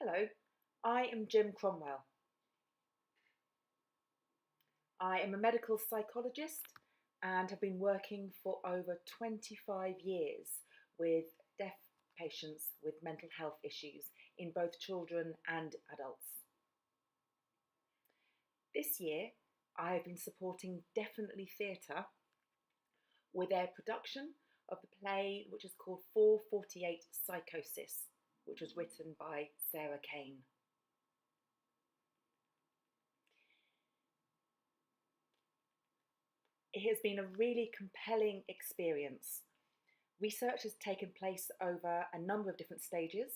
Hello, I am Jim Cromwell. I am a medical psychologist and have been working for over 25 years with deaf patients with mental health issues in both children and adults. This year, I have been supporting Definitely Theatre with their production of the play which is called 448 Psychosis, which was written by Sarah Kane. It has been a really compelling experience. Research has taken place over a number of different stages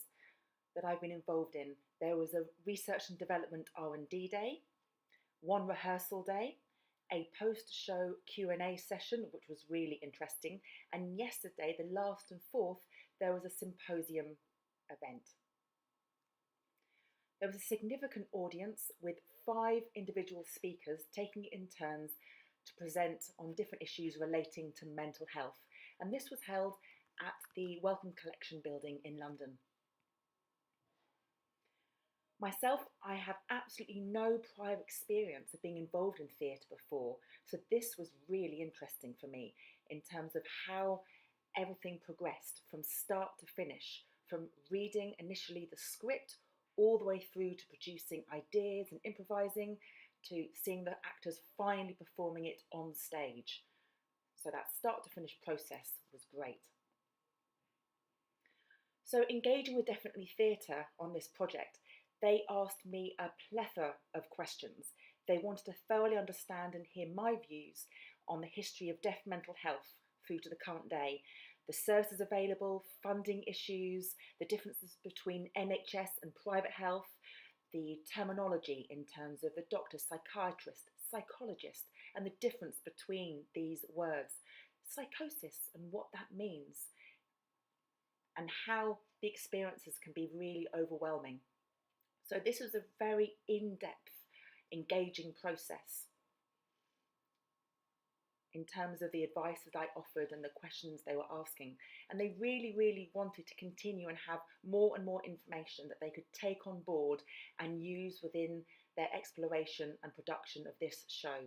that I've been involved in. There was a research and development R&D day, one rehearsal day, a post-show Q&A session, which was really interesting, and yesterday, the last and fourth, there was a symposium event. There was a significant audience with 5 individual speakers taking it in turns to present on different issues relating to mental health, and this was held at the Wellcome Collection building in London. Myself, I have absolutely no prior experience of being involved in theatre before, so this was really interesting for me in terms of how everything progressed from start to finish, from reading initially the script all the way through to producing ideas and improvising, to seeing the actors finally performing it on stage. So that start to finish process was great. So engaging with Definitely Theatre on this project, they asked me a plethora of questions. They wanted to thoroughly understand and hear my views on the history of deaf mental health through to the current day, the services available, funding issues, the differences between NHS and private health, the terminology in terms of the doctor, psychiatrist, psychologist, and the difference between these words, psychosis and what that means, and how the experiences can be really overwhelming. So this was a very in-depth, engaging process in terms of the advice that I offered and the questions they were asking. And they really, really wanted to continue and have more and more information that they could take on board and use within their exploration and production of this show.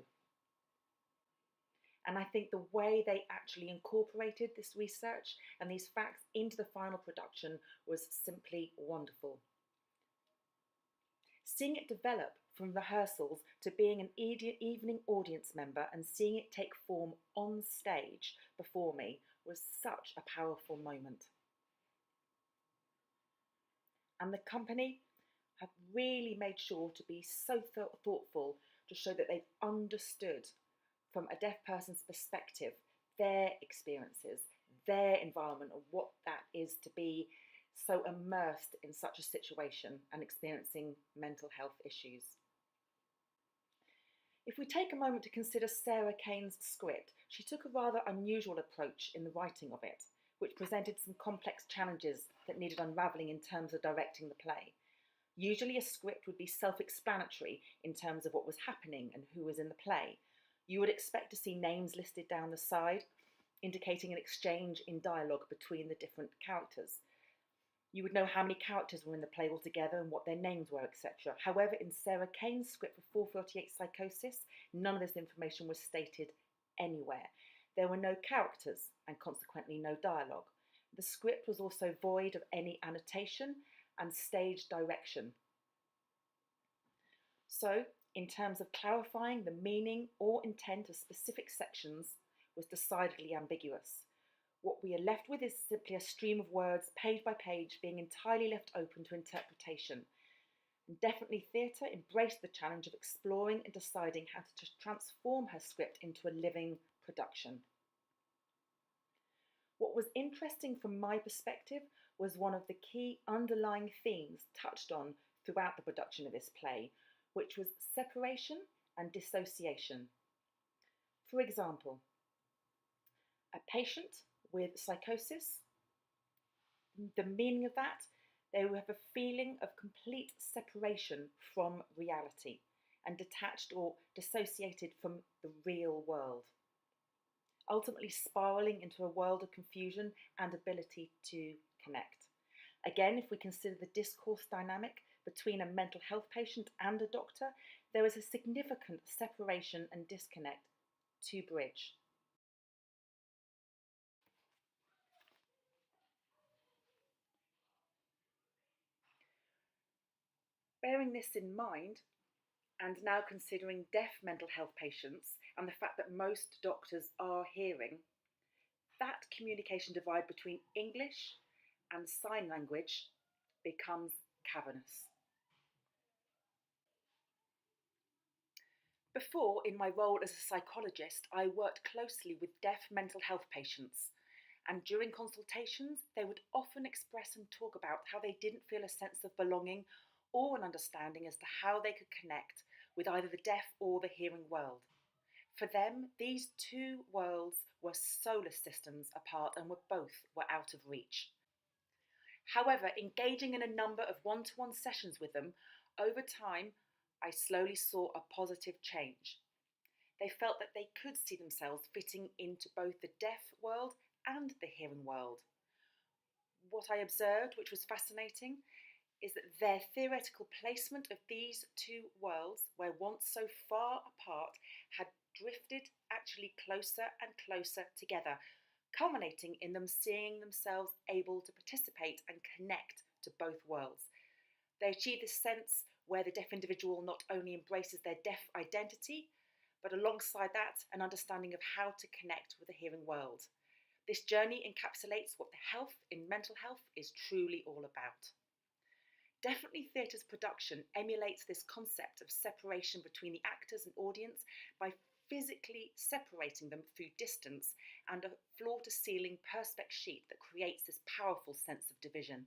And I think the way they actually incorporated this research and these facts into the final production was simply wonderful. Seeing it develop from rehearsals to being an evening audience member and seeing it take form on stage before me was such a powerful moment. And the company have really made sure to be so thoughtful to show that they've understood from a deaf person's perspective their experiences, their environment, and what that is to be so immersed in such a situation and experiencing mental health issues. If we take a moment to consider Sarah Kane's script, she took a rather unusual approach in the writing of it, which presented some complex challenges that needed unravelling in terms of directing the play. Usually a script would be self-explanatory in terms of what was happening and who was in the play. You would expect to see names listed down the side, indicating an exchange in dialogue between the different characters. You would know how many characters were in the play altogether and what their names were, etc. However, in Sarah Kane's script for 448 Psychosis, none of this information was stated anywhere. There were no characters and consequently no dialogue. The script was also void of any annotation and stage direction. So, in terms of clarifying the meaning or intent of specific sections was decidedly ambiguous. What we are left with is simply a stream of words, page by page, being entirely left open to interpretation. And Definitely Theatre embraced the challenge of exploring and deciding how to transform her script into a living production. What was interesting from my perspective was one of the key underlying themes touched on throughout the production of this play, which was separation and dissociation. For example, a patient with psychosis, the meaning of that, they will have a feeling of complete separation from reality and detached or dissociated from the real world, ultimately spiralling into a world of confusion and ability to connect. Again, if we consider the discourse dynamic, between a mental health patient and a doctor, there is a significant separation and disconnect to bridge. Bearing this in mind, and now considering deaf mental health patients and the fact that most doctors are hearing, that communication divide between English and sign language becomes cavernous. Before, in my role as a psychologist, I worked closely with deaf mental health patients, and during consultations, they would often express and talk about how they didn't feel a sense of belonging or an understanding as to how they could connect with either the deaf or the hearing world. For them, these two worlds were solar systems apart and were out of reach. However, engaging in a number of one-to-one sessions with them, over time, I slowly saw a positive change. They felt that they could see themselves fitting into both the deaf world and the hearing world. What I observed, which was fascinating, is that their theoretical placement of these two worlds, where once so far apart, had drifted actually closer and closer together, culminating in them seeing themselves able to participate and connect to both worlds. They achieve this sense where the deaf individual not only embraces their deaf identity, but alongside that, an understanding of how to connect with the hearing world. This journey encapsulates what the health in mental health is truly all about. Definitely Theatre's production emulates this concept of separation between the actors and audience by physically separating them through distance and a floor-to-ceiling perspex sheet that creates this powerful sense of division.